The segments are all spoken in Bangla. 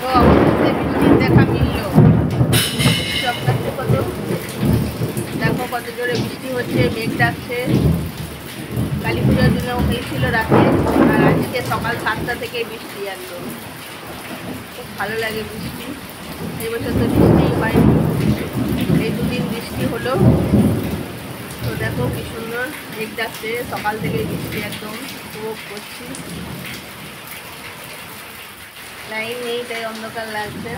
তো অবশেষে বৃষ্টির দেখা মিলল। সপ্তাহে কত দেখো কত জোরে বৃষ্টি হচ্ছে, মেঘ ডাকছে। কালী পুজোর দিনেও হয়েছিল রাতে, আর আজকে সকাল 7টা থেকে বৃষ্টি একদম। খুব ভালো লাগে বৃষ্টি। এই বছর তো বৃষ্টি হয়নি, এই দুদিন বৃষ্টি হলো। তো দেখো কি সুন্দর মেঘ ডাকছে, সকাল থেকে বৃষ্টি একদম উপভোগ করছি। লাইন নেই তাই অন্ধকার লাগছে।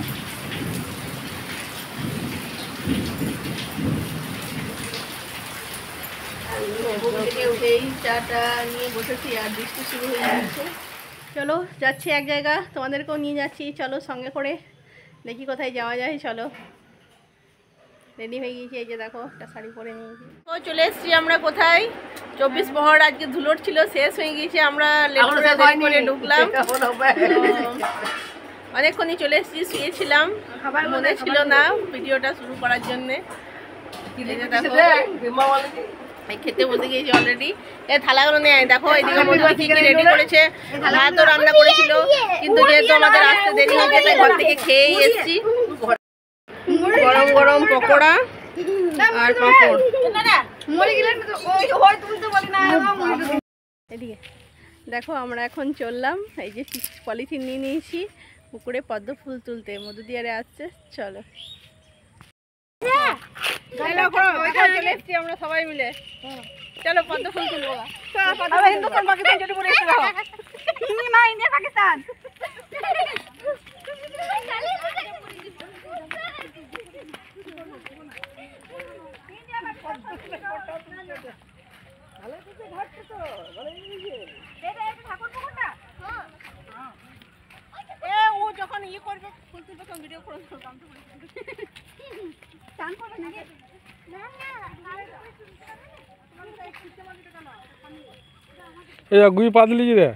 উঠেই চাটা নিয়ে বসেছি আর বৃষ্টি শুরু হয়ে যাচ্ছে। চলো যাচ্ছি এক জায়গা, তোমাদেরকেও নিয়ে যাচ্ছি, চলো সঙ্গে করে দেখি কোথায় যাওয়া যায়। চলো রেডি হয়ে গিয়েছি, এই যে দেখো একটা শাড়ি পরে নিয়েছি। তো চলে এসেছি আমরা কোথায়, 24 প্রহর আজকে ধুলোর ছিল, শেষ হয়ে গিয়েছে। আমরা লেট করে ঢুকলাম, অনেকক্ষণই চলে এসেছি। শুয়েছিলাম, মনে ছিল না ভিডিওটা শুরু করার জন্যে। খেতে বসে গিয়েছি অলরেডি। এই থালাগুলো নেয় দেখো, এদিকে মধ্যে কি কি রেডি করেছে। ভাতও রান্না করেছিল, কিন্তু যেহেতু আমাদের আসতে দেরি হয়েছে তাই ঘর থেকে খেয়েই এসেছি। গরম গরম পকোড়া আর পাঁপড়। এদিকে দেখো আমরা এখন চললাম, এই যে পলিথিন নিয়ে নিয়েছি পুকুরে পদ্ম ফুল তুলতে। মধুদিয়ারে আসছে, চলো চলে এসছি আমরা সবাই মিলে। চলো পদ্ম ফুল তুলবো। পাকিস্তান যখন ইয়ে করবে ফুল তুলবে তখন ভিডিও করে গুই পাতলি রে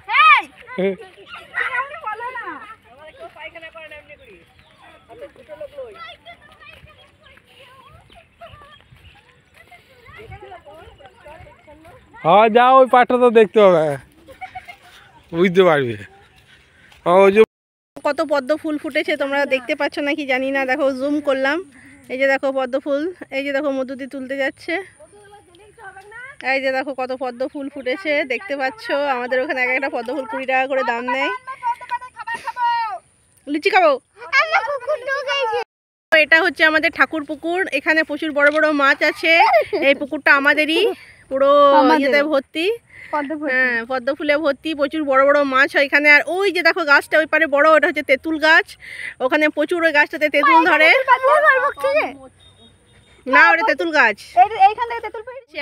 হ্যাঁ যা, ওই পাটটা তো দেখতে হবে, বুঝতে পারবি। কত পদ্ম ফুল ফুটেছে তোমরা দেখতে পাচ্ছ নাকি জানি না, দেখো জুম করলাম। এই যে দেখো পদ্ম ফুল, এই যে দেখো মধুদি তুলতে যাচ্ছে। এই যে দেখো কত পদ্ম ফুল ফুটেছে দেখতে পাচ্ছ। আমাদের ওখানে এক একটা পদ্ম ফুল 20 টাকা করে দাম নেয়। লুচি খাবো। এটা হচ্ছে আমাদের ঠাকুর পুকুর, এখানে প্রচুর বড় বড় মাছ আছে। এই পুকুরটা আমাদেরই, পুরো ইয়েতে ভর্তি, হ্যাঁ পদ্ম ফুলে ভর্তি, প্রচুর বড় বড় মাছ হয় এখানে। আর ওই যে দেখো গাছটা ওই পারে বড়, ওটা হচ্ছে তেঁতুল গাছ। ওখানে প্রচুর ওই গাছটাতে তেঁতুল ধরে না, ওটা তেঁতুল গাছ।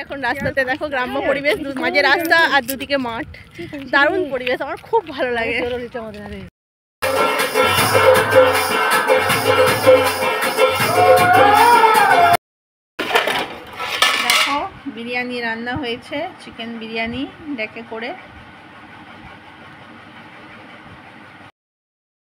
এখন রাস্তাতে দেখো গ্রাম্য পরিবেশ, মাঝে রাস্তা আর দুদিকে মাঠ, দারুণ পরিবেশ, আমার খুব ভালো লাগে। দেখো বিরিয়ানি রান্না হয়েছে, চিকেন বিরিয়ানি ডেকে করে।